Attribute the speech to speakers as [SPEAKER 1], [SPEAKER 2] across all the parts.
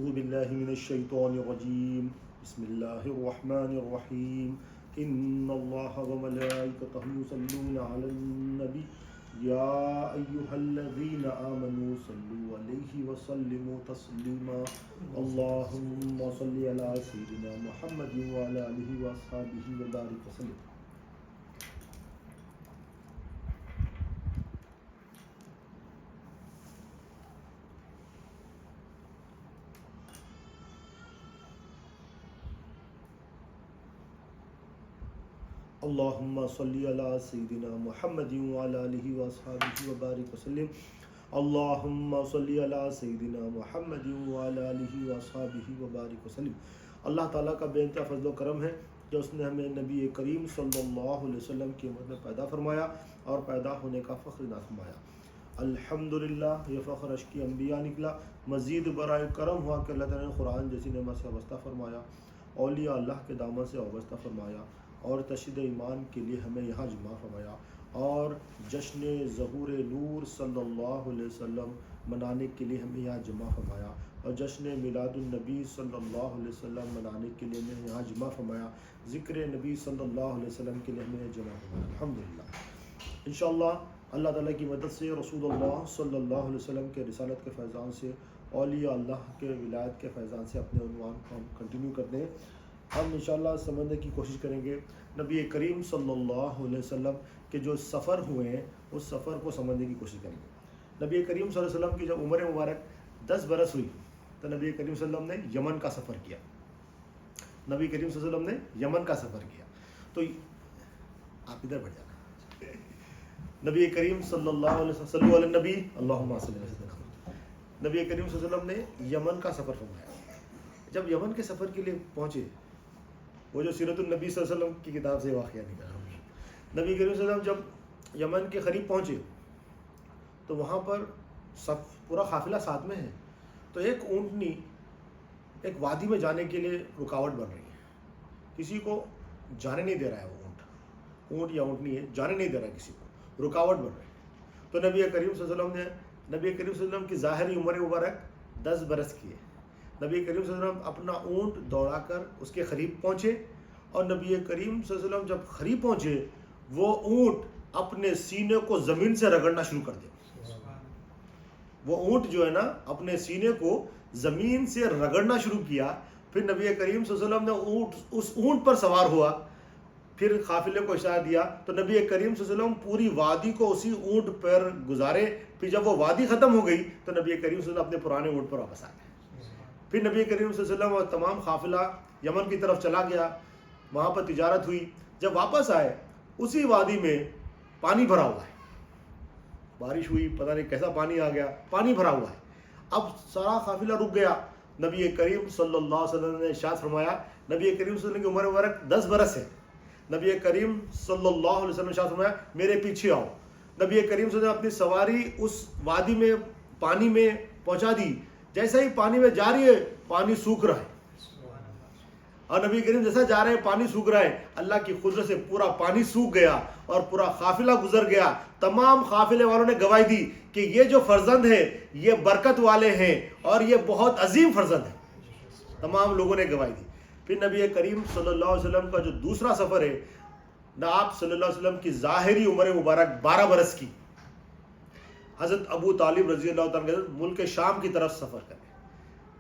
[SPEAKER 1] أعوذ بالله من الشيطان الرجيم بسم الله الرحمن الرحيم إن الله وملائكته يصلون على النبي يا أيها الذين آمنوا صلوا عليه وسلموا تسليما اللهم صل على سيدنا محمد وعلى آله وأصحابه وبارك وسلم. اللهم صل على سيدنا محمد وعلى آله وأصحابه وبارك وسلم. اللهم صل على سيدنا محمد وعلى آله وأصحابه وبارك وسلم. اللہ تعالیٰ کا بے انتہا فضل و کرم ہے جو اس نے ہمیں نبی کریم صلی اللہ علیہ وسلم کی امت میں پیدا فرمایا اور پیدا ہونے کا فخر عطا فرمایا. الحمدللہ یہ فخر اشکی انبیاء نکلا. مزید برائے کرم ہوا کہ اللہ تعالیٰ نے قرآن جیسی نعمت سے وابستہ فرمایا, اولیاء اللہ کے دامن سے وابستہ فرمایا اور تشدید ایمان کے لیے ہمیں یہاں جمع فرمایا اور جشن ظہور نور صلی اللہ علیہ وسلم منانے کے لیے ہمیں یہاں جمع فرمایا اور جشن میلاد النبی صلی اللہ علیہ وسلم منانے کے لیے ہمیں یہاں جمع فرمایا. ذکر نبی صلی اللہ علیہ وسلم کے لیے ہمیں جمع فرمایا. الحمدللہ انشاءاللہ اللہ تعالیٰ کی مدد سے رسول اللہ صلی اللہ علیہ وسلم کے رسالت کے فیضان سے, اولیاء اللہ کے ولایت کے فیضان سے اپنے عنوان کو ہم کنٹینیو کرتے ہیں. ہم انشاءاللہ سمجھنے کی کوشش کریں گے نبی کریم صلی اللہ علیہ وسلم کے جو سفر ہوئے ہیں اس سفر کو سمجھنے کی کوشش کریں گے. نبی کریم صلی اللہ علیہ وسلم کی جب عمر مبارک 10 برس ہوئی تو نبی کریم صلی اللہ علیہ وسلم نے یمن کا سفر کیا. نبی کریم صلی اللہ علیہ وسلم نے یمن کا سفر کیا. تو آپ ادھر بڑھ جانا. نبی کریم صلی اللہ علیہ وسلم صلی علی نبی اللہم صلی اللہ علیہ وسلم. نبی کریم صلی اللہ علیہ وسلم نے یمن کا سفر فرمایا. جب یمن کے سفر کے لیے پہنچے, وہ جو سیرت النبی صلی اللہ علیہ وسلم کی کتاب سے واقعہ نکلا, نبی کریم صلی اللہ علیہ وسلم جب یمن کے قریب پہنچے تو وہاں پر پورا قافلہ ساتھ میں ہے. تو ایک اونٹنی ایک وادی میں جانے کے لیے رکاوٹ بن رہی ہے. کسی کو جانے نہیں دے رہا ہے. وہ اونٹ یا اونٹنی ہے, جانے نہیں دے رہا ہے کسی کو, رکاوٹ بن رہی ہے. تو نبی کریم صلی اللہ علیہ وسلم نے, نبی کریم صلی اللہ علیہ وسلم کی ظاہری عمر مبارک 10 برس کی ہے. نبی کریم صلی اللہ علیہ وسلم اپنا اونٹ دوڑا کر اس کے قریب پہنچے اور نبی کریم صلی اللہ علیہ وسلم جب قریب پہنچے وہ اونٹ اپنے سینے کو زمین سے رگڑنا شروع کر دیا. وہ اونٹ جو ہے نا اپنے سینے کو زمین سے رگڑنا شروع کیا. پھر نبی کریم صلی اللہ علیہ وسلم نے اس اونٹ پر سوار ہوا, پھر قافلے کو اشارہ دیا تو نبی کریم صلی اللہ علیہ وسلم پوری وادی کو اسی اونٹ پر گزارے. پھر جب وہ وادی ختم ہو گئی تو نبی کریم صلی اللہ علیہ وسلم اپنے پرانے اونٹ پر واپس آ گئے. پھر نبی کریم صلی اللہ علیہ وسلم اور تمام قافلہ یمن کی طرف چلا گیا, وہاں پر تجارت ہوئی. جب واپس آئے اسی وادی میں پانی بھرا ہوا ہے. بارش ہوئی, پتہ نہیں کیسا پانی آ گیا, پانی بھرا ہوا ہے. اب سارا قافلہ رک گیا. نبی کریم صلی اللہ علیہ وسلم نے ارشاد فرمایا, نبی کریم صلی اللہ علیہ وسلم کی عمر مبارک 10 برس ہے. نبی کریم صلی اللہ علیہ وسلم نے ارشاد فرمایا میرے پیچھے آؤ. نبی کریم صلی اللہ علیہ وسلم اپنی سواری اس وادی میں پانی میں پہنچا دی. جیسا ہی پانی میں جا رہی ہے پانی سوکھ رہا ہے, اور نبی کریم جیسا جا رہے ہیں پانی سوکھ رہا ہے. اللہ کی قدرت سے پورا پانی سوکھ گیا اور پورا قافلہ گزر گیا. تمام قافلے والوں نے گواہی دی کہ یہ جو فرزند ہے یہ برکت والے ہیں اور یہ بہت عظیم فرزند ہے. تمام لوگوں نے گواہی دی. پھر نبی کریم صلی اللہ علیہ وسلم کا جو دوسرا سفر ہے, نہ آپ صلی اللہ علیہ وسلم کی ظاہری عمر مبارک 12 برس کی, حضرت ابو طالب رضی اللہ تعالیٰ ملک شام کی طرف سفر کرے.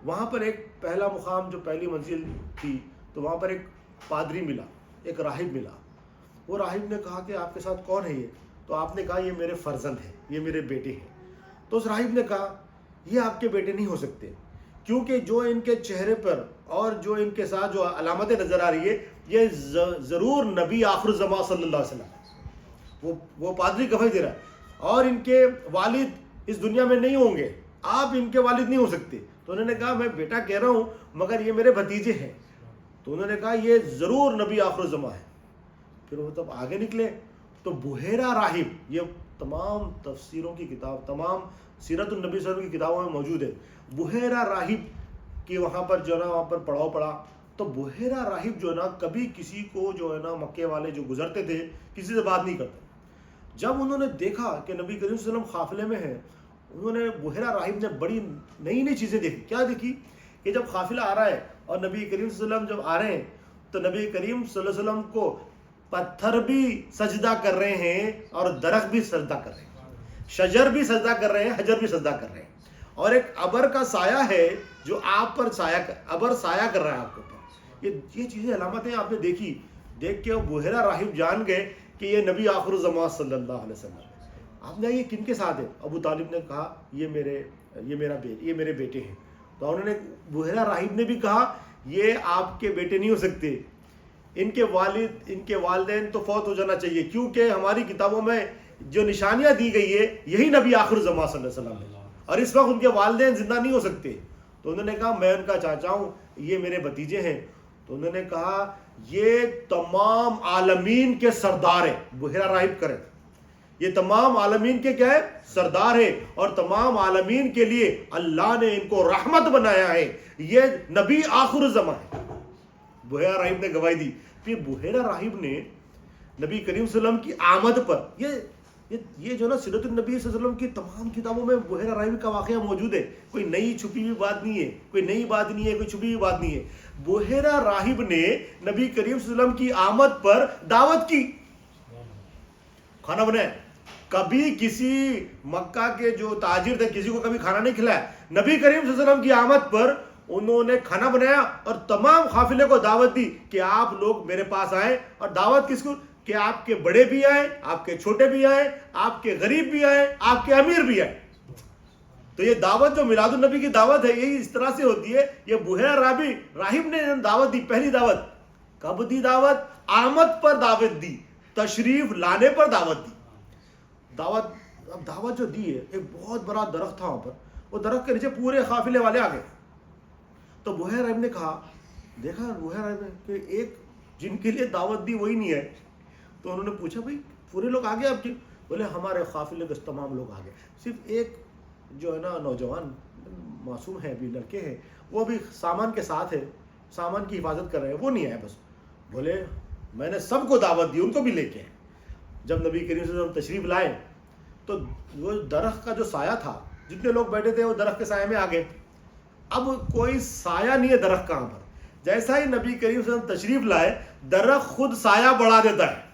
[SPEAKER 1] وہاں پر ایک پہلا مقام جو پہلی منزل تھی تو وہاں پر ایک پادری ملا, ایک راہب ملا. وہ راہب نے کہا کہ آپ کے ساتھ کون ہے یہ؟ تو آپ نے کہا یہ میرے فرزند ہیں, یہ میرے بیٹے ہیں. تو اس راہب نے کہا یہ آپ کے بیٹے نہیں ہو سکتے, کیونکہ جو ان کے چہرے پر اور جو ان کے ساتھ جو علامتیں نظر آ رہی ہے یہ ضرور نبی آخر الزمان صلی اللہ علیہ وسلم. وہ پادری گواہی دے رہا ہے, اور ان کے والد اس دنیا میں نہیں ہوں گے, آپ ان کے والد نہیں ہو سکتے. تو انہوں نے کہا میں بیٹا کہہ رہا ہوں مگر یہ میرے بھتیجے ہیں. تو انہوں نے کہا یہ ضرور نبی آخر الزمان ہے. پھر وہ تب آگے نکلے تو بحیرہ راہب, یہ تمام تفسیروں کی کتاب, تمام سیرت النبی صلی اللہ علیہ وسلم کی کتابوں میں موجود ہے. بحیرہ راہب کی وہاں پر جو ہے نا وہاں پر پڑاؤ پڑا. تو بحیرہ راہب جو ہے نا کبھی کسی کو جو ہے نا مکے والے جو گزرتے تھے کسی سے بات نہیں کرتے. جب انہوں نے دیکھا کہ نبی کریم صلی اللہ علیہ وسلم قافلے میں ہیں, انہوں نے بحیرہ راہب نے بڑی نئی نئی چیزیں دیکھی. کیا دیکھی کہ جب قافلہ آ رہا ہے اور نبی کریم صلی اللہ علیہ وسلم جب آ رہے ہیں تو نبی کریم صلی اللہ علیہ وسلم کو پتھر بھی سجدہ کر رہے ہیں اور درخت بھی سجدہ کر رہے ہیں، شجر بھی سجدہ کر رہے ہیں، حجر بھی سجدہ کر رہے ہیں، اور ایک ابر کا سایہ ہے جو آپ پر ابر سایہ کر رہا ہے آپ کے اوپر. یہ چیزیں علامتیں آپ نے دیکھی، دیکھ کے وہ بحیرہ راہب جان گئے کہ یہ نبی آخر الزمان صلی اللہ علیہ وسلم. آپ نے یہ کن کے ساتھ ہے؟ ابو طالب نے کہا یہ میرے بیٹے ہیں. تو انہوں نے بحیرہ راہب نے بھی کہا یہ آپ کے بیٹے نہیں ہو سکتے، ان کے والدین تو فوت ہو جانا چاہیے، کیونکہ ہماری کتابوں میں جو نشانیاں دی گئی ہے یہی نبی آخر الزمان صلی اللہ علیہ وسلم ہے، اور اس وقت ان کے والدین زندہ نہیں ہو سکتے. تو انہوں نے کہا میں ان کا چاچا ہوں، یہ میرے بھتیجے ہیں. تو انہوں نے کہا یہ تمام عالمین کے سردار ہیں. بحیرہ راہب کرے یہ تمام عالمین کے کیا ہے؟ سردار ہے، اور تمام عالمین کے لیے اللہ نے ان کو رحمت بنایا ہے، یہ نبی آخر الزمان ہے. بحیرہ راہب نے گواہی دی. پھر بحیرہ راہب نے نبی کریم صلی اللہ علیہ وسلم کی آمد پر یہ جو نا سیرت النبی صلی اللہ علیہ وسلم کی تمام کتابوں میں بحیرہ راہب کا واقعہ موجود ہے، کوئی نئی چھپی ہوئی بات نہیں ہے، کوئی نئی بات نہیں ہے، کوئی چھپی ہوئی بات نہیں ہے. بحیرہ راہب نے نبی کریم صلی اللہ علیہ وسلم کی آمد پر دعوت کی، کھانا بنایا. کبھی کسی مکہ کے جو تاجر تھے کسی کو کبھی کھانا نہیں کھلایا، نبی کریم صلی اللہ علیہ وسلم کی آمد پر انہوں نے کھانا بنایا اور تمام قافلے کو دعوت دی کہ آپ لوگ میرے پاس آئیں. اور دعوت کس کو؟ کہ آپ کے بڑے بھی آئیں، آپ کے چھوٹے بھی آئیں، آپ کے غریب بھی آئیں، آپ کے امیر بھی آئیں. تو یہ دعوت جو میلاد النبی کی دعوت ہے یہی اس طرح سے ہوتی ہے. یہ بحیرہ راہب نے دعوت دی. پہلی دعوت کب دی؟ دعوت آمد پر دعوت دی، تشریف لانے پر دعوت دی. دعوت جو دی ہے، ایک بہت بڑا درخت تھا وہاں پر، وہ درخت کے نیچے پورے قافلے والے آ گئے. تو بحیرہ راہب نے کہا، دیکھا بحیرہ راہب نے کہ ایک جن کے لیے دعوت دی وہی نہیں ہے. تو انہوں نے پوچھا بھائی پورے لوگ آ گئے آپ کے؟ بولے ہمارے قافلے کے تمام لوگ آ گئے، صرف ایک جو ہے نا نوجوان معصوم ہے، ابھی لڑکے ہیں، وہ بھی سامان کے ساتھ ہے، سامان کی حفاظت کر رہے ہیں، وہ نہیں آئے بس. بولے میں نے سب کو دعوت دی، ان کو بھی لے کے. جب نبی کریم صلی اللہ علیہ وسلم تشریف لائے تو وہ درخت کا جو سایہ تھا، جتنے لوگ بیٹھے تھے وہ درخت کے سائے میں آ گئے. اب کوئی سایہ نہیں ہے درخت کہاں پر. جیسا ہی نبی کریم صلی اللہ علیہ وسلم تشریف لائے درخت خود سایہ بڑھا دیتا ہے،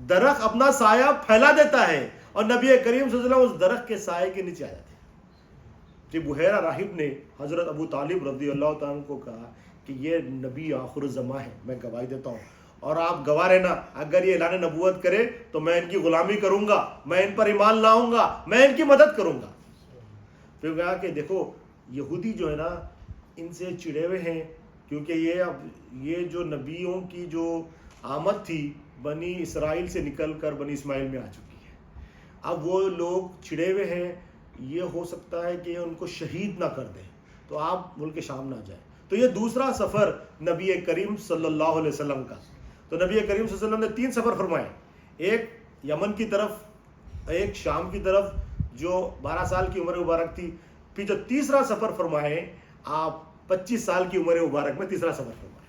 [SPEAKER 1] درخت اپنا سایہ پھیلا دیتا ہے، اور نبی کریم صلی اللہ علیہ وسلم اس درخت کے سائے کے نیچے آ جاتے ہیں. کہ بحیرہ راہب نے حضرت ابو طالب رضی اللہ تعالیٰ عنہ کو کہا کہ یہ نبی آخر الزمان ہے، میں گواہی دیتا ہوں، اور آپ گواہ رہنا اگر یہ اعلان نبوت کرے تو میں ان کی غلامی کروں گا، میں ان پر ایمان لاؤں گا، میں ان کی مدد کروں گا. پھر کہا کہ دیکھو یہودی جو ہے نا ان سے چڑے ہوئے ہیں، کیونکہ یہ جو نبیوں کی جو آمد تھی بنی اسرائیل سے نکل کر بنی اسماعیل میں آ چکی ہے. اب وہ لوگ چھڑے ہوئے ہیں، یہ ہو سکتا ہے کہ ان کو شہید نہ کر دیں، تو آپ ملک شام نہ جائیں. تو یہ دوسرا سفر نبی کریم صلی اللہ علیہ وسلم کا. تو نبی کریم صلی اللہ علیہ وسلم نے 3 سفر فرمائے، ایک یمن کی طرف، ایک شام کی طرف جو 12 سال کی عمر مبارک تھی، پھر جو تیسرا سفر فرمائے آپ 25 سال کی عمر مبارک میں تیسرا سفر فرمائے.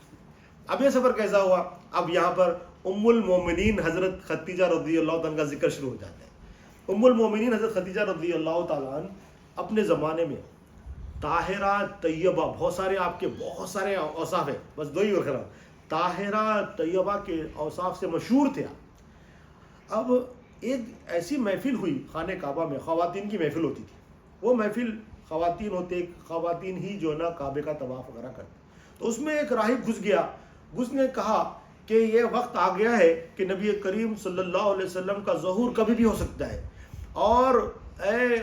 [SPEAKER 1] اب یہ سفر کیسا ہوا؟ اب یہاں پر ام المومنین حضرت خدیجہ رضی اللہ تعالیٰ کا ذکر شروع ہو جاتا ہے. ام المومنین حضرت خدیجہ رضی اللہ تعالیٰ عنہ اپنے زمانے میں طاہرہ طیبہ، بہت سارے اوصاف ہیں، بس 2 ہی وغیرہ، طاہرہ طیبہ کے اوصاف سے مشہور تھے. اب ایک ایسی محفل ہوئی خانہ کعبہ میں، خواتین کی محفل ہوتی تھی. وہ محفل خواتین ہوتے، خواتین ہی جو ہے نا کعبے کا طواف وغیرہ کرتے. تو اس میں ایک راہب گھس گیا، اس نے کہا کہ یہ وقت آ گیا ہے کہ نبی کریم صلی اللہ علیہ وسلم کا ظہور کبھی بھی ہو سکتا ہے، اور اے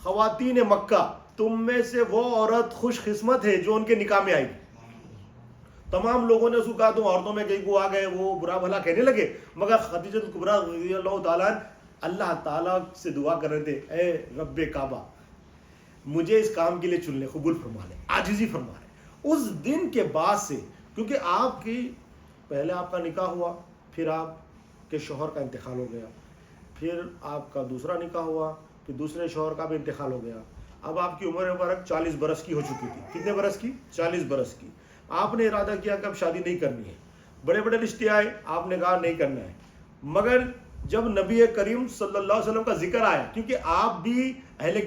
[SPEAKER 1] خواتین مکہ تم میں سے وہ عورت خوش قسمت ہے جو ان کے نکاح میں آئی. تمام لوگوں نے اس کو کہا تم عورتوں میں کئی کو آ گئے، وہ برا بھلا کہنے لگے، مگر خدیجہ کبریٰ رضی اللہ تعالیٰ اللہ تعالیٰ سے دعا کر رہے تھے، اے رب کعبہ مجھے اس کام کے لیے چن لے، قبول فرما لے، عاجزی فرما لے. اس دن کے بعد سے، کیونکہ آپ کی پہلے آپ کا نکاح ہوا، پھر آپ کے شوہر کا انتقال ہو گیا، پھر آپ کا دوسرا نکاح ہوا، پھر دوسرے شوہر کا بھی انتقال ہو گیا. اب آپ کی عمر مبارک 40 برس کی ہو چکی تھی. کتنے برس کی؟ 40 برس کی. آپ نے ارادہ کیا کہ اب شادی نہیں کرنی ہے. بڑے بڑے رشتے آئے، آپ نے کہا نہیں کرنا ہے. مگر جب نبی کریم صلی اللہ علیہ وسلم کا ذکر آیا، کیونکہ آپ بھی اہل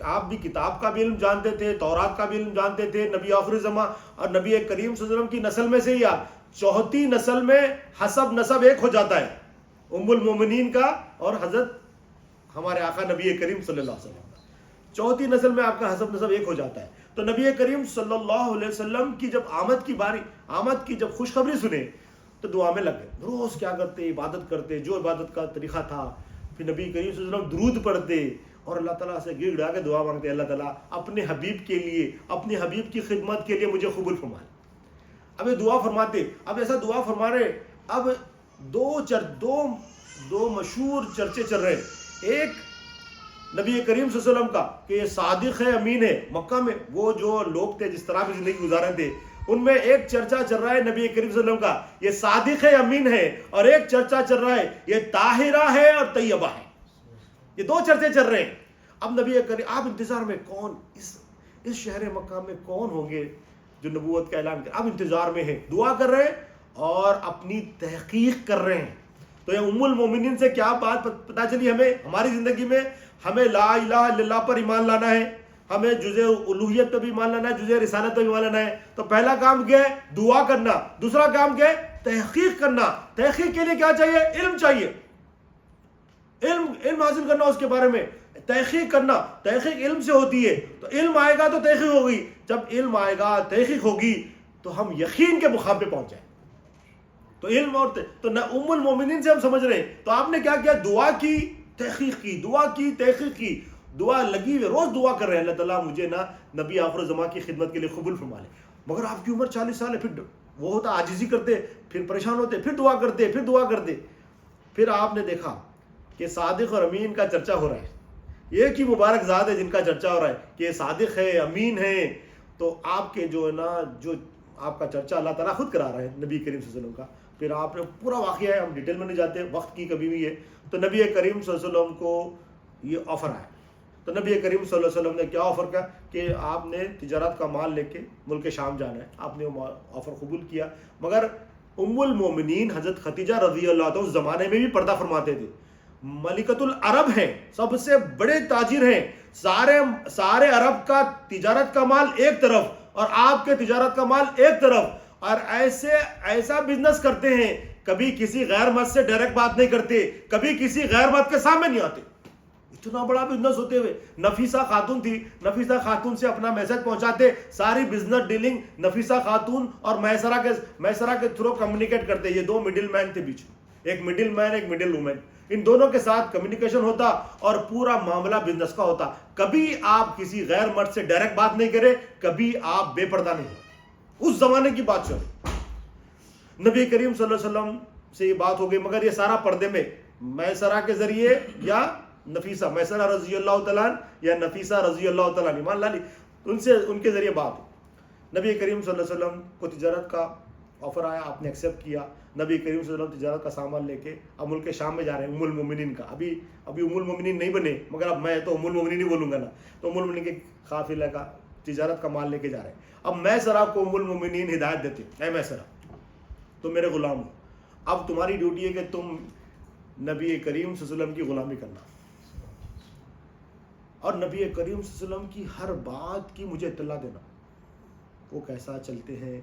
[SPEAKER 1] آپ بھی کتاب کا بھی علم جانتے تھے، تورات کا بھی علم جانتے تھے، نبی آخر زمان اور نبی کریم صلی اللہ علیہ وسلم کی نسل میں سے ہی آپ چوتھی نسل میں حسب نسب ایک ہو جاتا ہے، ام المومنین کا اور حضرت ہمارے آقا نبی کریم صلی اللہ علیہ وسلم کا چوتھی نسل میں آپ کا حسب نسب ایک ہو جاتا ہے۔ تو نبی کریم صلی اللہ علیہ وسلم کی جب آمد کی جب خوشخبری سنے تو دعا میں لگ گئے، روز کیا کرتے، عبادت کرتے، جو عبادت کا طریقہ تھا، پھر نبی کریم صلی اللہ علیہ وسلم درود پڑھتے اور اللہ تعالیٰ سے گر گڑا کے دعا مانگتے، اللہ تعالیٰ اپنے حبیب کے لیے، اپنے حبیب کی خدمت کے لیے مجھے قبول فرما۔ اب یہ دعا فرماتے، اب ایسا دعا فرما رہے، اب دو مشہور چرچے چل رہے ہیں، ایک نبی کریم صلی اللہ علیہ وسلم کا کہ یہ صادق ہے، امین ہے، مکہ میں وہ جو لوگ تھے جس طرح بھی زندگی گزارے تھے ان میں ایک چرچا چل رہا ہے نبی کریم صلی اللہ علیہ وسلم کا یہ صادق ہے، امین ہے، اور ایک چرچا چل رہا ہے یہ طاہرہ ہے اور طیبہ ہے، یہ دو چرچے چل رہے ہیں۔ اب نبی کریم آپ انتظار میں کون اس شہر مکہ میں کون ہوں گے جو نبوت کا اعلان کرے، آپ انتظار میں ہیں، دعا کر رہے ہیں اور اپنی تحقیق کر رہے ہیں۔ تو یہ ام المومنین سے کیا بات پتہ چلی ہمیں، ہماری زندگی میں ہمیں لا الہ الا اللہ پر ایمان لانا ہے، ہمیں جزء الوہیت پہ بھی ایمان لانا ہے، جزء رسالت پہ بھی ایمان لانا ہے۔ تو پہلا کام کیا ہے؟ دعا کرنا۔ دوسرا کام کیا ہے؟ تحقیق کرنا۔ تحقیق کے لیے کیا چاہیے؟ علم چاہیے، علم حاصل کرنا اس کے بارے میں، تحقیق کرنا۔ تحقیق علم سے ہوتی ہے، تو علم آئے گا تو تحقیق ہوگی، جب علم آئے گا تحقیق ہوگی تو ہم یقین کے مقام پہ پہنچ جائیں۔ تو علم اور تو ام المومنین سے ہم سمجھ رہے ہیں، تو آپ نے کیا کیا؟ دعا کی، تحقیق کی، دعا کی، تحقیق کی، دعا لگی ہوئی، روز دعا کر رہے ہیں اللہ تعالیٰ مجھے نا نبی آخر الزمان کی خدمت کے لیے قبول فرما لے۔ مگر آپ کی عمر 40 سال ہے، پھر وہ ہوتا عاجزی کرتے، پھر پریشان ہوتے، پھر دعا کرتے، پھر دعا کرتے۔ پھر آپ نے دیکھا کہ صادق اور امین کا چرچا ہو رہا ہے، ایک ہی مبارک ذات ہے جن کا چرچا ہو رہا ہے کہ صادق ہے، امین ہے۔ تو آپ کے جو ہے نا جو آپ کا چرچا اللہ تعالیٰ خود کرا رہا ہے نبی کریم صلی اللہ علیہ وسلم کا۔ پھر آپ نے پورا واقعہ ہے، ہم ڈیٹیل میں نہیں جاتے، وقت کی کمی بھی ہے۔ تو نبی کریم صلی اللہ علیہ وسلم کو یہ آفر آیا، تو نبی کریم صلی اللہ علیہ وسلم نے کیا آفر کیا کہ آپ نے تجارت کا مال لے کے ملک شام جانا ہے، آپ نے وہ آفر قبول کیا۔ مگر ام المومنین حضرت خدیجہ رضی اللہ عنہا اس زمانے میں بھی پردہ فرماتے تھے، ملکۃ العرب ہیں، سب سے بڑے تاجر ہیں، سارے عرب کا تجارت کا مال ایک طرف اور آپ کے تجارت کا مال ایک طرف، اور ایسا بزنس کرتے ہیں، کبھی کسی غیر مرد سے ڈائریکٹ بات نہیں کرتے، کبھی کسی غیر مرد کے سامنے نہیں آتے، اتنا بڑا بزنس ہوتے ہوئے۔ نفیسہ خاتون تھی، نفیسہ خاتون سے اپنا میسج پہنچاتے، ساری بزنس ڈیلنگ نفیسہ خاتون اور میسرہ کے تھرو کمیونیکیٹ کرتے، یہ دو مڈل مین تھے بیچ میں، ایک مڈل مین ایک مڈل وومن، ان دونوں کے ساتھ کمیونیکیشن ہوتا اور پورا معاملہ بزنس کا ہوتا۔ کبھی آپ کسی غیر مرد سے ڈائریکٹ بات نہیں کرے، کبھی آپ بے پردہ نہیں، اس زمانے کی بات چل۔ نبی کریم صلی اللہ علیہ وسلم سے یہ بات ہو گئی، مگر یہ سارا پردے میں میسرہ کے ذریعے یا نفیسہ، میسرہ رضی اللہ تعالیٰ یا نفیسہ رضی اللہ تعالیٰ ایمان لا لی، ان کے ذریعے بات۔ نبی کریم صلی اللہ علیہ وسلم کو تجارت کا آفر آیا، آپ نے ایکسیپٹ کیا۔ نبی کریم صلی اللہ علیہ وسلم تجارت کا سامان لے کے اب ملک شام میں جا رہے ہیں، ام المومنین کا، ابھی ام المومنین نہیں بنے، مگر اب میں تو ام المومنین ہی بولوں گا نا، تو ام المومنین کے قافلہ کا تجارت کا مال لے کے جا رہے ہیں۔ اب میسرہ کو ام المومنین ہدایت دیتے، اے میسرہ تم میرے غلام ہو، اب تمہاری ڈیوٹی ہے کہ تم نبی کریم صلی اللہ علیہ وسلم کی غلامی کرنا، اور نبی کریم صلی اللہ علیہ وسلم کی ہر بات کی مجھے اطلاع دینا، وہ کیسا چلتے ہیں،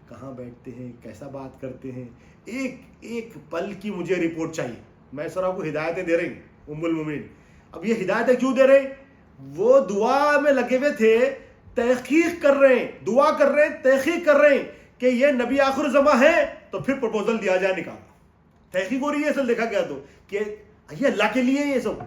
[SPEAKER 1] کہاں بیٹھتے ہیں، کیسا بات کرتے ہیں، ایک پل کی مجھے رپورٹ چاہیے۔ میسرہ کو ہدایتیں دے رہی ام المومنین۔ اب یہ ہدایتیں کیوں دے رہے؟ وہ دعا میں لگے ہوئے تھے، تحقیق کر رہے ہیں، دعا کر رہے ہیں، تحقیق کر رہے ہیں کہ یہ نبی آخر الزمان ہے تو پھر پروپوزل دیا جائے نکاح۔ تحقیق ہو رہی ہے، اصل دیکھا گیا تو کہ یہ اللہ کے لیے، یہ سب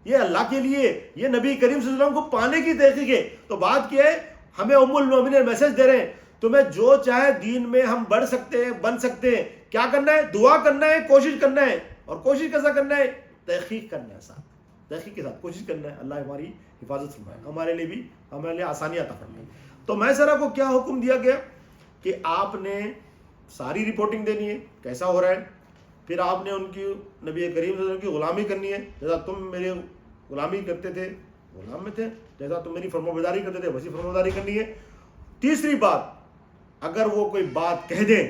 [SPEAKER 1] یہ اللہ کے لیے، یہ نبی کریم صلی اللہ علیہ وسلم کو پانے کی تحقیق ہے۔ تو بات کیا ہے؟ ہمیں ام المومنین میسج دے رہے ہیں، تمہیں جو چاہے دین میں ہم بڑھ سکتے ہیں، بن سکتے ہیں، کیا کرنا ہے؟ دعا کرنا ہے، کوشش کرنا ہے، اور کوشش کیسا کرنا ہے؟ تحقیق کرنا ہے، ساتھ تحقیق کے ساتھ کوشش کرنا ہے۔ اللہ ہماری حفاظت فرمائے، ہمارے لیے بھی، ہمارے لیے آسانی عطا فرمائے۔ تو میسرہ کو کیا حکم دیا گیا کہ آپ نے ساری رپورٹنگ دینی ہے، کیسا ہو رہا ہے، پھر آپ نے ان کی نبی کریم صلی اللہ علیہ وسلم کی غلامی کرنی ہے، جیسا تم میرے غلامی کرتے تھے غلام میں تھے، جیسا تم میری فرمانبرداری کرتے تھے ویسی فرمانبرداری کرنی ہے۔ تیسری بات، اگر وہ کوئی بات کہہ دیں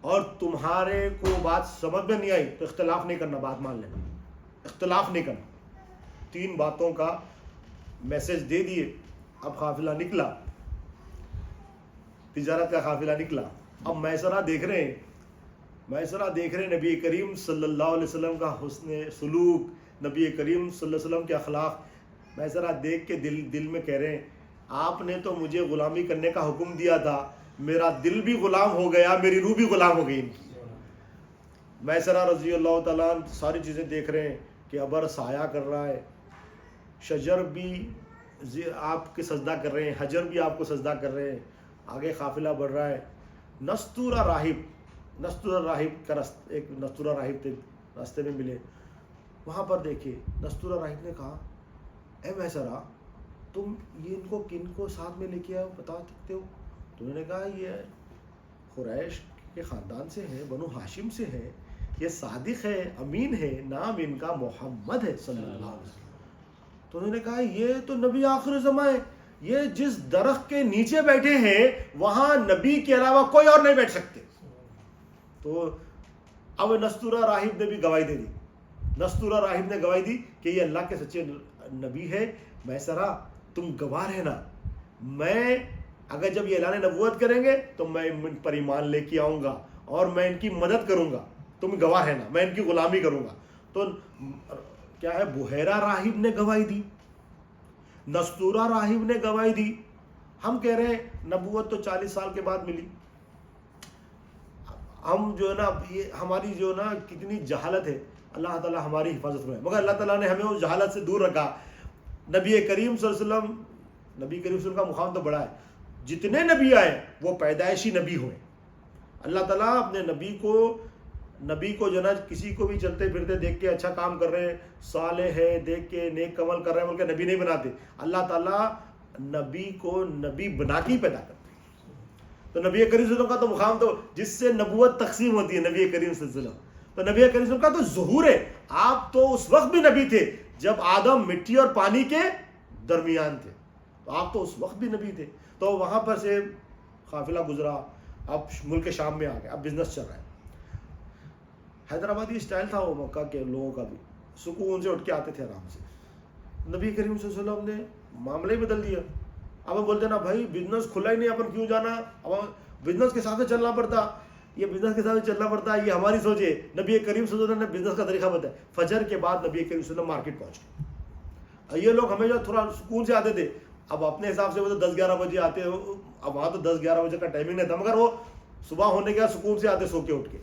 [SPEAKER 1] اور تمہارے کو بات سمجھ میں نہیں آئی تو اختلاف نہیں کرنا، بات مان لینا، اختلاف نہیں کرنا۔ 3 باتوں کا میسج دے دیے. اب قافلہ نکلا, تجارت کا قافلہ نکلا. اب میسرہ دیکھ رہے ہیں, نبی کریم صلی اللہ علیہ وسلم کا حسن سلوک, نبی کریم صلی اللہ علیہ وسلم کے اخلاق. میسرہ دیکھ کے دل میں کہہ رہے ہیں آپ نے تو مجھے غلامی کرنے کا حکم دیا تھا, میرا دل بھی غلام ہو گیا, میری روح بھی غلام ہو گئی ان کی. میسرہ رضی اللہ تعالیٰ ساری چیزیں دیکھ رہے ہیں کہ ابر سایہ کر رہا ہے, شجر بھی آپ کے سجدہ کر رہے ہیں, حجر بھی آپ کو سجدہ کر رہے ہیں. آگے قافلہ بڑھ رہا ہے. نستورہ راہب کا ایک نستورہ راہب تھے, راستے میں ملے. وہاں پر دیکھے نستورہ راہب نے کہا اے میسرہ تم یہ ان کو کن کو ساتھ میں لے کے آئے بتا سکتے ہو؟ تو انہوں نے کہا یہ قریش کے خاندان سے ہے, بنو ہاشم سے ہے, یہ صادق ہے, امین ہے, نام ان کا محمد ہے صلی اللہ علیہ وسلم. تو انہوں نے کہا یہ تو نبی آخر زمان ہے, یہ جس درخت کے نیچے بیٹھے ہیں وہاں نبی کے علاوہ کوئی اور نہیں بیٹھ سکتے. تو اب نستورہ راہب نے بھی گواہی دے دی. نستورہ راہب نے گواہی دی کہ یہ اللہ کے سچے نبی ہے. میسرہ تم گواہ رہنا, میں اگر جب یہ اعلان نبوت کریں گے تو میں ان پر ایمان لے کے آؤں گا اور میں ان کی مدد کروں گا, تم گواہ رہنا, میں ان کی غلامی کروں گا. تو کیا ہے, بحیرہ راہب نے گواہی دی, نستورہ راہب نے گواہی دی. ہم کہہ رہے ہیں نبوت تو 40 سال کے بعد ملی. ہم جو ہے نا یہ ہماری جو نا کتنی جہالت ہے, اللہ تعالیٰ ہماری حفاظت میں ہے, مگر اللہ تعالیٰ نے ہمیں اس جہالت سے دور رکھا. نبی کریم صلی اللہ علیہ وسلم کا مقام تو بڑا ہے. جتنے نبی آئے وہ پیدائشی نبی ہوئے. اللہ تعالیٰ اپنے نبی کو جو نا کسی کو بھی چلتے پھرتے دیکھ کے اچھا کام کر رہے ہیں, صالح ہے دیکھ کے, نیک عمل کر رہے ہیں بول کے نبی نہیں بناتے. اللہ تعالیٰ نبی کو نبی بنا کے ہی پیدا کرتے. تو نبی کریم صلی اللہ علیہ وسلم کا تو مقام تو جس سے نبوت تقسیم ہوتی ہے, نبی کریم صلی اللہ علیہ وسلم. تو نبی کریم صلی اللہ علیہ وسلم کا تو ظہور ہے. آپ تو اس وقت بھی نبی تھے جب آدم مٹی اور پانی کے درمیان تھے, تو آپ تو اس وقت بھی نبی تھے. تو وہاں پر سے قافلہ گزرا, اب ملک شام میں آ گئے, اب بزنس چل رہا ہے. حیدرآبادی اسٹائل تھا وہ مکہ کے لوگوں کا بھی, سکون سے اٹھ کے آتے تھے آرام سے. نبی کریم صلی اللہ علیہ وسلم نے معاملہ ہی بدل دیا. اب ہم بولتے نا بھائی بزنس کھلا ہی نہیں, اپن کیوں جانا, اب بزنس کے ساتھ چلنا پڑتا, یہ بزنس کے ساتھ چلنا پڑتا, یہ ہماری سوچ ہے. نبی کریم صلی اللہ علیہ وسلم نے بزنس کا طریقہ بتایا. فجر کے بعد نبی کریم صلی اللہ علیہ وسلم مارکیٹ پہنچ گئے. یہ لوگ ہمیشہ تھوڑا سکون سے آتے تھے, اب اپنے حساب سے وہ تو 10-11 بجے آتے, اب وہاں تو 10-11 بجے کا ٹائمنگ نہیں تھا, مگر وہ صبح ہونے کے بعد سکون سے آتے سو کے اٹھ کے.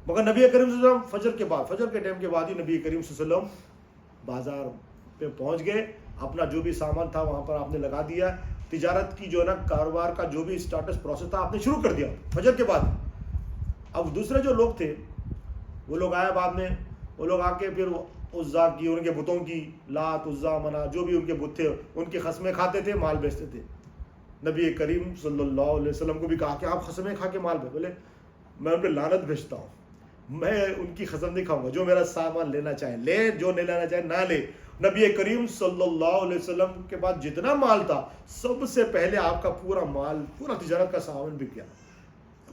[SPEAKER 1] مگر نبی کریم صلی اللہ علیہ وسلم فجر کے بعد, فجر کے ٹائم کے بعد ہی نبی کریم صلی اللہ علیہ وسلم بازار پہ پہنچ گئے. اپنا جو بھی سامان تھا وہاں پر آپ نے لگا دیا. تجارت کی جو ہے نا کاروبار کا جو بھی اسٹارٹس پروسیس تھا آپ نے شروع کر دیا فجر کے بعد. اب دوسرے جو لوگ تھے وہ لوگ آئے بعد میں, وہ لوگ آ کے پھر عزا کی, ان کے بتوں کی, لات عزا منا جو بھی ان کے بت تھے ان کی قسمیں کھاتے تھے, مال بیچتے تھے. نبی کریم صلی اللہ علیہ وسلم کو بھی کہا کہ آپ قسمیں کھا کے مال بیچ, بولے میں ان پہ لعنت بھیجتا ہوں, میں ان کی قسم نہیں کھاؤں گا, جو میرا سامان لینا چاہے لے, جو نہیں لینا چاہے نہ لے. نبی کریم صلی اللہ علیہ وسلم کے بعد جتنا مال تھا سب سے پہلے آپ کا پورا مال, پورا تجارت کا سامان بک گیا,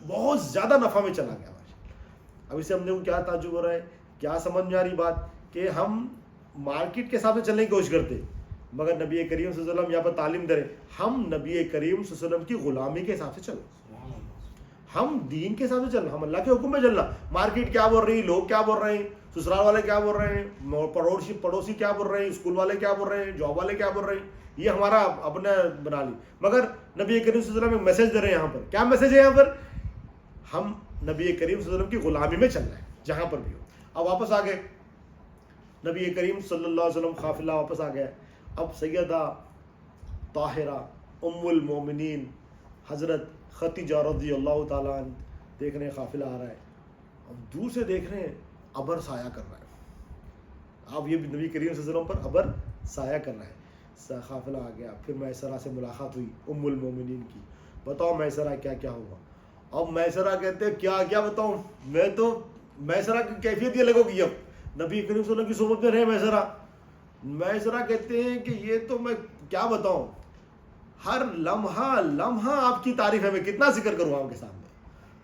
[SPEAKER 1] بہت زیادہ نفع میں چلا گیا. اب اسے ہم نے کیا تعجب ہو رہا ہے, کیا سمجھ میں آ رہی بات کہ ہم مارکیٹ کے حساب سے چلنے کی کوشش کرتے, مگر نبی کریم صلی اللہ علیہ وسلم یہاں پر تعلیم دے رہے, ہم نبی کریم صلی اللہ علیہ وسلم کی غلامی کے حساب سے چلو, ہم دین کے حساب سے چلنا, ہم اللہ کے حکم میں چلنا. مارکیٹ کیا بول رہی, لوگ کیا بول رہے ہیں, سسرال والے کیا بول رہے ہیں, پڑوسی کیا بول رہے ہیں, اسکول والے کیا بول رہے ہیں, جاب والے کیا بول رہے ہیں, یہ ہمارا اپنا بنا لی. مگر نبی کریم صلی اللہ علیہ وسلم ایک میسج دے رہے ہیں یہاں پر. کیا میسج ہے یہاں پر, ہم نبی کریم صلی اللہ علیہ وسلم کی غلامی میں چل رہے ہیں جہاں پر بھی ہو. اب واپس آ گئے نبی کریم صلی اللہ علیہ وسلم, قافلہ واپس آ گیا. اب سیدہ طاہرہ ام المومنین حضرت خدیجہ رضی اللہ تعالیٰ عنہ دیکھ رہے ہیں قافلہ آ رہا ہے. اب دور سے دیکھ رہے ہیں ابر سایہ کر رہا ہے. اب یہ نبی کریم صلی اللہ علیہ وسلم پر ابر سایہ کر رہا ہے. قافلہ آ گیا. پھر میسرہ سے ملاقات ہوئی ام المومنین کی, بتاؤ میسرہ کیا کیا ہوا. اب میسرہ کہتے ہیں کیا کیا بتاؤں, میں تو میسرہ کی کیفیت یہ لگو گی. اب نبی کریم صلی اللہ علیہ وسلم کی صحبت میں رہے میسرہ کہتے ہیں کہ یہ تو میں کیا بتاؤں, ہر لمحہ آپ کی تعریف ہے, میں کتنا ذکر کروں آپ کے سامنے.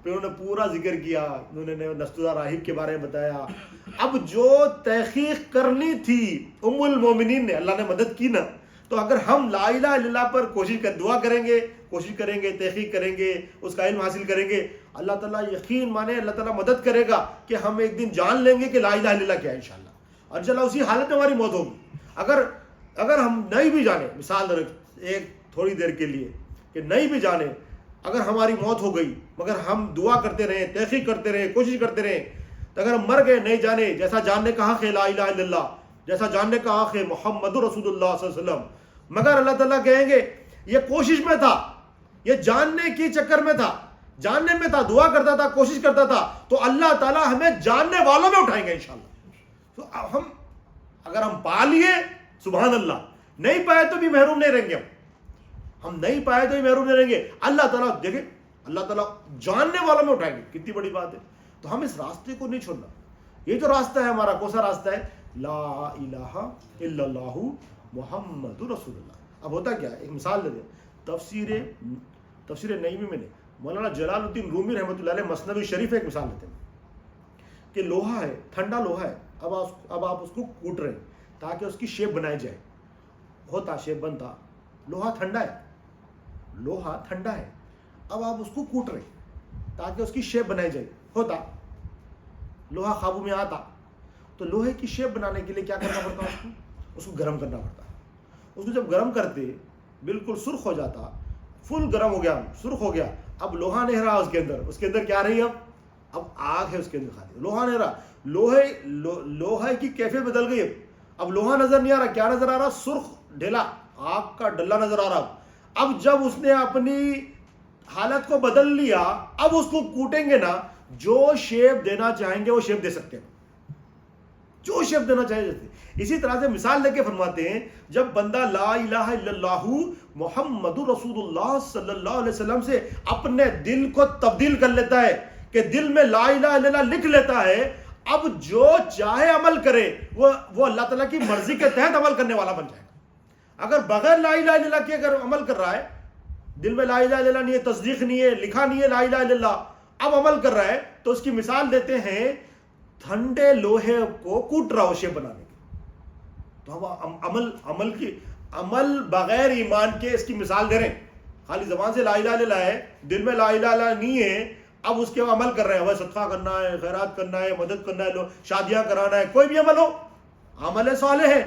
[SPEAKER 1] پھر انہوں نے پورا ذکر کیا, انہوں نے نستورہ راہب کے بارے میں بتایا. اب جو تحقیق کرنی تھی ام المومنین نے, اللہ نے مدد کی نا, تو تو اگر ہم لا الہ الا اللہ پر دعا کریں گے، کوشش کریں گے، تحقیق کریں گے، اس کا علم حاصل کریں گے، اللہ تعالیٰ یقین مانے اللہ تعالیٰ مدد کرے گا کہ ہم ایک دن جان لیں گے کہ لا الہ الا اللہ کیا ہے انشاءاللہ، اور انشاءاللہ اسی حالت میں ہماری موت ہوگی۔ اگر ہم نہیں بھی جانے، مثال ایک تھوڑی دیر کے لیے کہ نہیں بھی جانے، اگر ہماری موت ہو گئی مگر ہم دعا کرتے رہیں، تحقیق کرتے رہیں، کوشش کرتے رہیں، تو اگر ہم مر گئے نہیں جانے، جیسا جاننے کا حق ہے لا الہ الا اللہ، جیسا جاننے کا حق ہے محمد رسول اللہ صلی اللہ علیہ وسلم، مگر اللہ تعالیٰ کہیں گے یہ کوشش میں تھا، یہ جاننے کی چکر میں تھا، جاننے میں تھا، دعا کرتا تھا، کوشش کرتا تھا، تو اللہ تعالیٰ ہمیں جاننے والوں میں اٹھائیں گے انشاءاللہ۔ تو اگر ہم پا لیے سبحان اللہ، نہیں پائے تو بھی محروم نہیں رہیں گے، ہم نہیں پائے تو بھی محروم نہیں رہیں گے۔ اللہ تعالیٰ دیکھیں، اللہ تعالیٰ جاننے والوں میں اٹھائیں گے، کتنی بڑی بات ہے۔ تو ہم اس راستے کو نہیں چھوڑنا۔ یہ جو راستہ ہے ہمارا، کون سا راستہ ہے؟ لا الہ الا اللہ محمد رسول اللہ۔ اب ہوتا کیا ہے، ایک مثال دے دیں، تفسیر نعیمی میں نے مولانا جلال الدین رومی رحمۃ اللہ علیہ مثنوی شریف ایک مثال دیتے ہیں کہ لوہا ہے، ٹھنڈا لوہا ہے، اب آپ اس کو کوٹ رہے ہیں تاکہ اس کی شیپ بنائی جائے، ہوتا شیپ بنتا، لوہا ٹھنڈا ہے، لوہا ٹھنڈا ہے، اب آپ اس کو کوٹ رہے ہیں تاکہ اس کی شیپ بنائی جائے، ہوتا لوہا قابو میں آتا۔ تو لوہے کی شیپ بنانے کے لیے کیا کرنا پڑتا ہے؟ اس کو گرم کرنا پڑتا ہے۔ اس کو جب گرم کرتے بالکل سرخ ہو جاتا، فل گرم ہو گیا، سرخ ہو گیا، اب لوہا نہیں رہا اس کے اندر کیا رہی؟ اب آگ ہے اس کے اندر، خالی لوہا نہیں رہا، لوہے کی کیفیت بدل گئی۔ اب لوہا نظر نہیں آ رہا، کیا نظر آ رہا؟ سرخ ڈھیلا، آگ کا ڈلا نظر آ رہا۔ اب جب اس نے اپنی حالت کو بدل لیا، اب اس کو کوٹیں گے نا، جو شیپ دینا چاہیں گے وہ شیپ دے سکتے ہیں، جو شیپ دینا چاہیے جیسے۔ اسی طرح سے مثال لے کے فرماتے ہیں، جب بندہ لا الہ الا اللہ محمد رسول اللہ صلی اللہ علیہ وسلم سے اپنے دل کو تبدیل کر لیتا ہے کہ دل میں لا الہ الا اللہ لکھ لیتا ہے، اب جو چاہے عمل کرے وہ اللہ تعالیٰ کی مرضی کے تحت عمل کرنے والا بن جائے گا۔ اگر بغیر لا الہ الا اللہ کے اگر عمل کر رہا ہے، دل میں لا الہ الا اللہ نہیں ہے، تصدیق نہیں ہے، لکھا نہیں ہے لا الہ الا اللہ، اب عمل کر رہا ہے، تو اس کی مثال دیتے ہیں ٹھنڈے لوہے کو کوٹ رہا ہو شیپ بنانے کی۔ تو ہم عمل بغیر ایمان کے اس کی مثال دے رہے ہیں، خالی زبان سے لا الہ الا اللہ ہے، دل میں لا الہ الا اللہ نہیں ہے، اب اس کے عمل کر رہے ہیں، وہ صدقہ کرنا ہے، خیرات کرنا ہے، مدد کرنا ہے، شادیاں کرانا ہے، کوئی بھی عمل ہو، عمل صالح ہے۔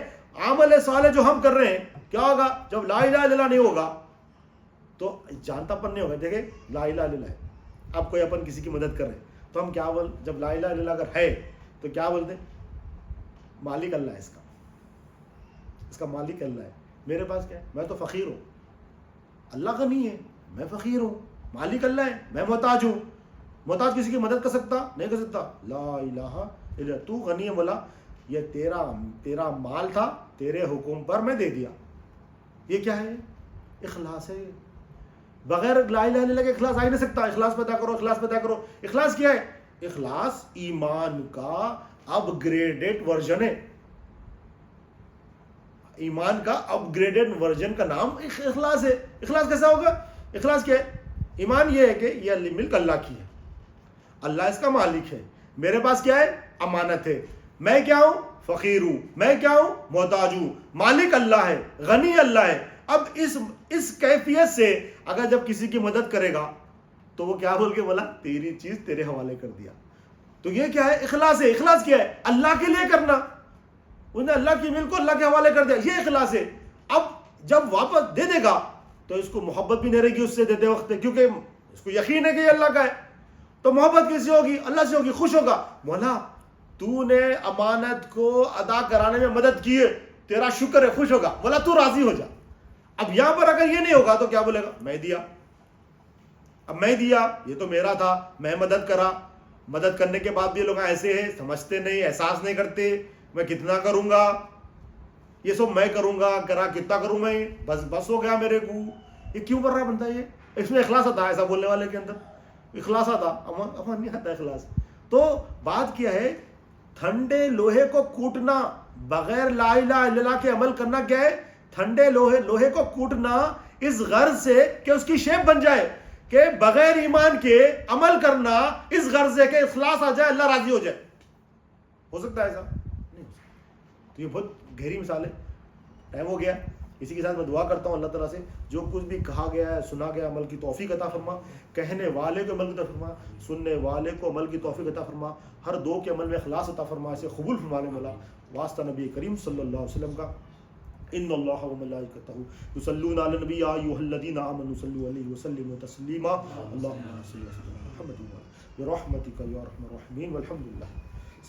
[SPEAKER 1] عمل صالح جو ہم کر رہے ہیں، کیا ہوگا جب لا الہ الا اللہ نہیں ہوگا؟ تو جانتا پن نہیں ہوگا۔ دیکھیں لا الہ الا اللہ ہے، اب کوئی اپن کسی کی مدد کر رہے ہیں تو ہم کیا جب لا الہ الا اللہ اگر ہے تو کیا بولتے ہیں؟ مالک اللہ ہے، اس کا مالک اللہ ہے، میرے پاس کیا ہے؟ میں تو فقیر ہوں، اللہ غنی ہے، میں فقیر ہوں، مالک اللہ ہے، میں محتاج ہوں، محتاج کسی کی مدد کر سکتا نہیں کر سکتا۔ لا الہ الا تو غنی ہے، بولا یہ تیرا مال تھا، تیرے حکم پر میں دے دیا۔ یہ کیا ہے؟ اخلاص ہے۔ بغیر لا الہ الا اللہ کے اخلاص آ ہی نہیں سکتا۔ اخلاص پیدا کرو، اخلاص پیدا کرو۔ اخلاص کیا ہے؟ اخلاص ایمان کا اپ گریڈڈ ورژن ہے، ایمان کا اپ گریڈڈ ورژن کا نام اخلاص ہے۔ اخلاص کیسا ہوگا؟ اخلاص کیا ہے؟ ایمان یہ ہے کہ یہ ملک اللہ کی ہے، اللہ اس کا مالک ہے، میرے پاس کیا ہے؟ امانت ہے، میں کیا ہوں؟ فقیر ہوں، میں کیا ہوں؟ محتاج ہوں، مالک اللہ ہے، غنی اللہ ہے۔ اب اس کیفیت سے اگر جب کسی کی مدد کرے گا تو وہ کیا بول کے بولا؟ تیری چیز تیرے حوالے کر دیا۔ تو یہ کیا ہے؟ اخلاص ہے۔ اخلاص کیا ہے؟ اللہ کے لیے کرنا، انہیں اللہ کی ملک کو اللہ کے حوالے کر دیا، یہ اخلاص ہے۔ اب جب واپس دے دے گا تو اس کو محبت بھی نہیں رہے گی اس سے دیتے وقت، کیونکہ اس کو یقین ہے کہ یہ اللہ کا ہے، تو محبت کس سے ہوگی؟ اللہ سے ہوگی، خوش ہوگا، مولا تو نے امانت کو ادا کرانے میں مدد کی ہے، تیرا شکر ہے، خوش ہوگا، مولا تو راضی ہو جا۔ اب یہاں پر اگر یہ نہیں ہوگا تو کیا بولے گا؟ میں دیا، اب میں دیا، یہ تو میرا تھا، میں مدد کرا، مدد کرنے کے بعد بھی یہ لوگ ایسے ہیں، سمجھتے نہیں، احساس نہیں کرتے، میں کتنا کروں گا، یہ سب میں کروں گا، کرا کتنا کروں میں، بس ہو گیا میرے کو۔ یہ کیوں کر رہا ہے بندہ؟ یہ اس میں اخلاص آتا ہے، ایسا بولنے والے کے اندر اخلاص آتا، امان نہیں آتا اخلاص۔ تو بات کیا ہے؟ ٹھنڈے لوہے کو کوٹنا بغیر لا الہ الا اللہ کے عمل کرنا کیا ہے؟ ٹھنڈے لوہے کو کوٹنا اس غرض سے کہ اس کی شیپ بن جائے، کہ بغیر ایمان کے عمل کرنا اس غرض سے کہ اخلاص آ جائے، اللہ راضی ہو جائے۔ ہو سکتا ہے ایسا؟ نہیں ہو سکتا۔ تو یہ بہت گہری مثال ہے، ٹائم ہو گیا، اسی کے ساتھ میں دعا کرتا ہوں اللہ تعالیٰ سے جو کچھ بھی کہا گیا ہے سنا گیا عمل کی توفیق عطا فرما، کہنے والے کو عمل کی توفیق فرما، سننے والے کو عمل کی توفیق عطا فرما، ہر دو کے عمل میں اخلاص عطا فرما، اسے قبول فرما لے مولا، واسطہ نبی کریم صلی اللہ علیہ وسلم کا۔ ان اللہ و ملائکتہ یصلون علی النبی یا ایھا الذین آمنوا صلوا علیہ وسلموا تسلیما، اللہم صل علی سیدنا محمد برحمتک یا ارحم الراحمین، والحمد للہ۔